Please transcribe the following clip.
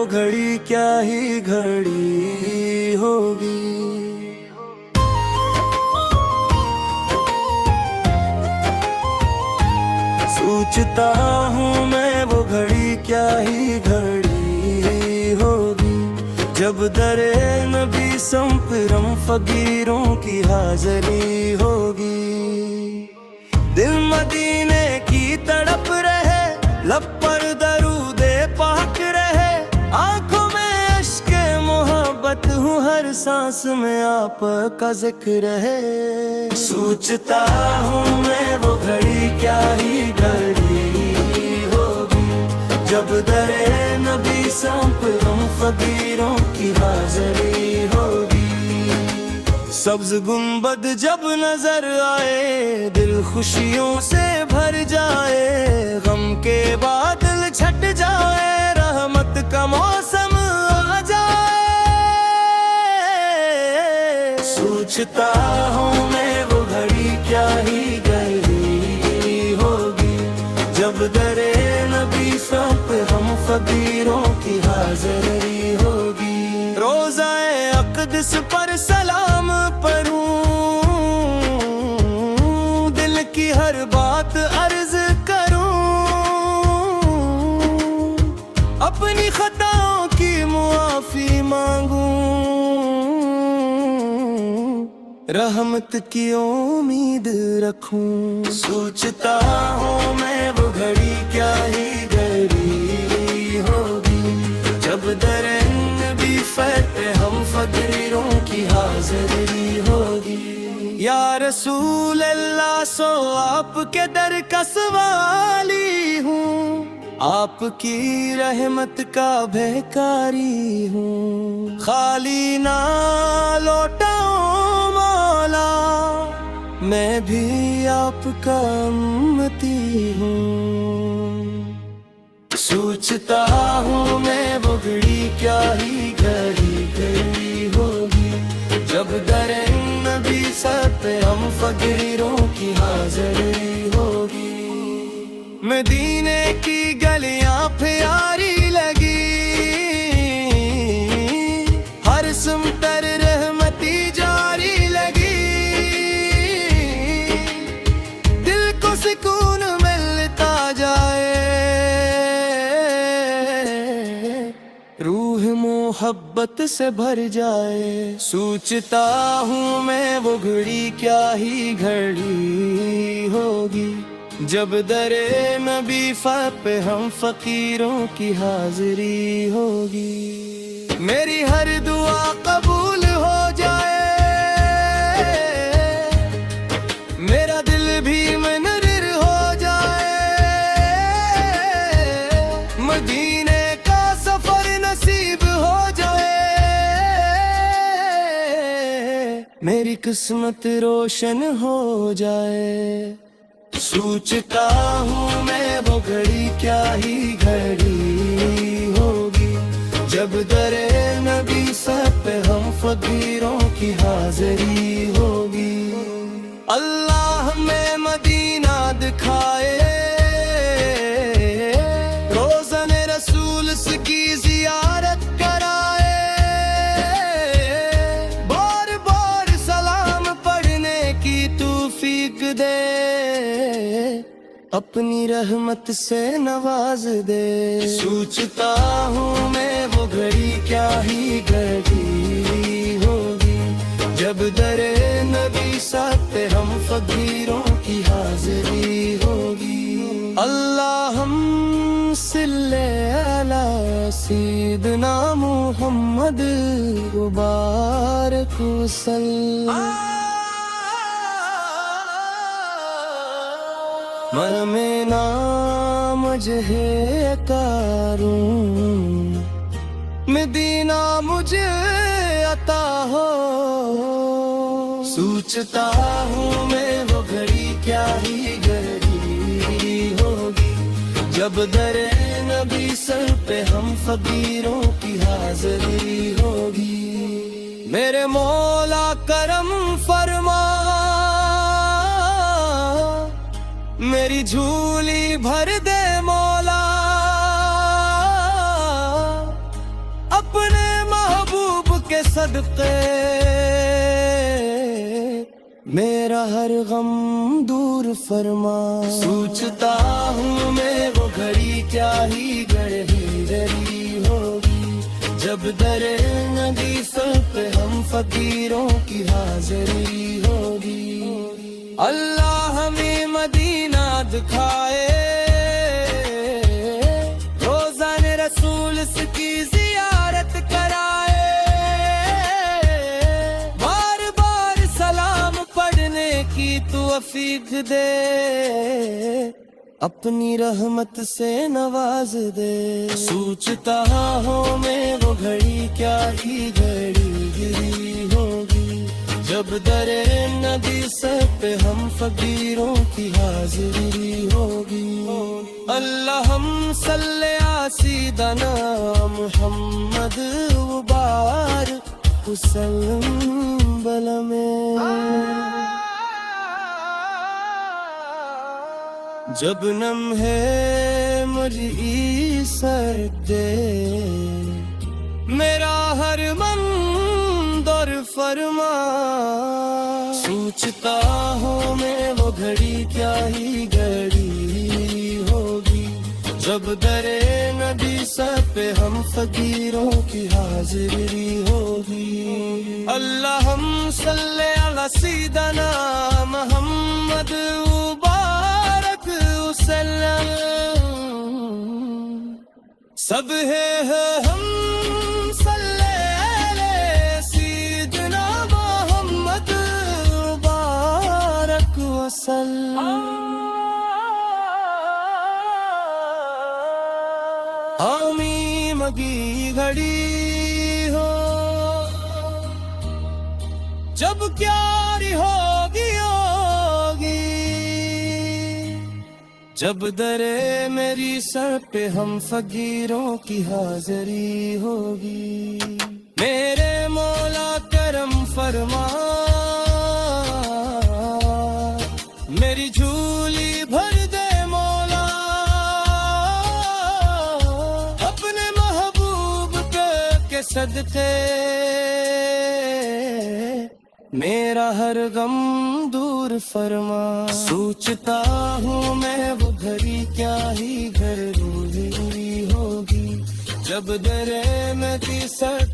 وہ گھڑی کیا ہی گھڑی ہوگی۔ سوچتا ہوں میں وہ گھڑی کیا ہی گھڑی ہوگی، جب در نبی سنپرم فقیروں کی حاضری ہوگی۔ دل مدینے کی تڑپ رہے، لب پر درود پاک رہے، آنکھوں میں اشک محبت ہوں، ہر سانس میں آپ کا ذکر ہے۔ سوچتا ہوں میں وہ گھڑی کیا ہی گھڑی ہوگی، جب در نبی سنپرم فقیروں کی حاضری ہوگی۔ سبز گنبد جب نظر آئے، دل خوشیوں سے بھر جائے، غم کے بادل چھٹ جائے، رحمت کا موسم آ جائے۔ سوچتا ہوں میں وہ گھڑی کیا ہی گھڑی ہوگی، جب در نبی سنپرم فقیروں کی حاضری ہوگی۔ روزہ اقدس پر سلام پڑھوں، دل کی ہر بات عرض کروں، اپنی خطاؤں کی معافی مانگوں، رحمت کی امید رکھوں۔ سوچتا ہوں میں وہ گھڑی کیا ہی گھڑی ہوگی، جب در نبی فتح ہم فقیروں کی حاضری ہوگی۔ یا رسول اللہ سو آپ کے در کا سوالی ہوں، آپ کی رحمت کا بھیکاری ہوں، خالی نہ لوٹاؤں مولا، میں بھی آپ کا امتی ہوں۔ سوچتا ہوں میں وہ گھڑی کیا ہی گھڑی گھڑی ہوگی، جب در نبی سنپرم فقیروں کی حاضری ہوگی۔ مدینے کی گلیاں پیاری لگی، ہر سمت رحمتی جاری لگی، دل کو سکون ملتا جائے، روح محبت سے بھر جائے۔ سوچتا ہوں میں وہ گھڑی کیا ہی گھڑی ہوگی، جب در نبی فتح ہم فقیروں کی حاضری ہوگی۔ میری ہر دعا قبول ہو جائے، میرا دل بھی منرر ہو جائے، مدینے کا سفر نصیب ہو جائے، میری قسمت روشن ہو جائے۔ سوچتا ہوں میں وہ گھڑی کیا ہی گھڑی ہوگی، جب در نبی سنپرم ہم فقیروں کی حاضری ہوگی۔ اللہ ہمیں مدینہ دکھائے، روزن رسول کی زیارت کرائے، بار بار سلام پڑھنے کی توفیق دے، اپنی رحمت سے نواز دے۔ سوچتا ہوں میں وہ گھڑی کیا ہی گھڑی ہوگی، جب در نبی سنپرم ہم فقیروں کی حاضری ہوگی۔ اللہم صلی علی سیدنا محمد مبارک وسلم۔ میں نام مجھے کاروں، مدینہ مجھے عطا ہو۔ سوچتا ہوں میں وہ گھڑی کیا ہی گھڑی ہوگی، جب در نبی سنپرم ہم فقیروں کی حاضری ہوگی۔ میرے مولا کرم فرما، میری جھولی بھر دے مولا، صدقے میرا ہر غم دور فرما. سوچتا ہوں میں وہ گھڑی کیا ہی گہری ہوگی جب درے ندی سر پہ ہم فقیروں کی حاضری ہوگی. اللہ ہمیں مدینہ دکھائے روزان رسول کی زیارت کرائے. بار بار سلام پڑھنے کی توفیق دے اپنی رحمت سے نواز دے. سوچتا ہوں میں وہ گھڑی کیا ہی گہری ہوگی جب درے ندی سر پہ ہم فقیروں کی حاضری ہوگی. اللہم صلی علی سیدنا محمد وبارک وسلم بلمے. جب نم ہے مجھے سر دے میرا ہر من دور فرما. سوچتا ہوں میں وہ گھڑی کیا ہی گہری ہوگی جب درے ندی سر پہ ہم فقیروں کی حاضری ہوگی. اللہم صلی علی سیدنا محمد وبارک وسلم. سب ہے ہم صلی علی سیدنا محمد وبارک وسلم. آمی مگی گھڑی ہو جب کیاری ہوگی جب درے میری سر پہ ہم فقیروں کی حاضری ہوگی. میرے مولا کرم فرما میری جھولی بھر دے مولا اپنے محبوب کے صدقے میرا ہر غم دور فرما. سوچتا ہوں میں وہ گھڑی کیا ہی گھر ہوگی جب درے میں تھی سر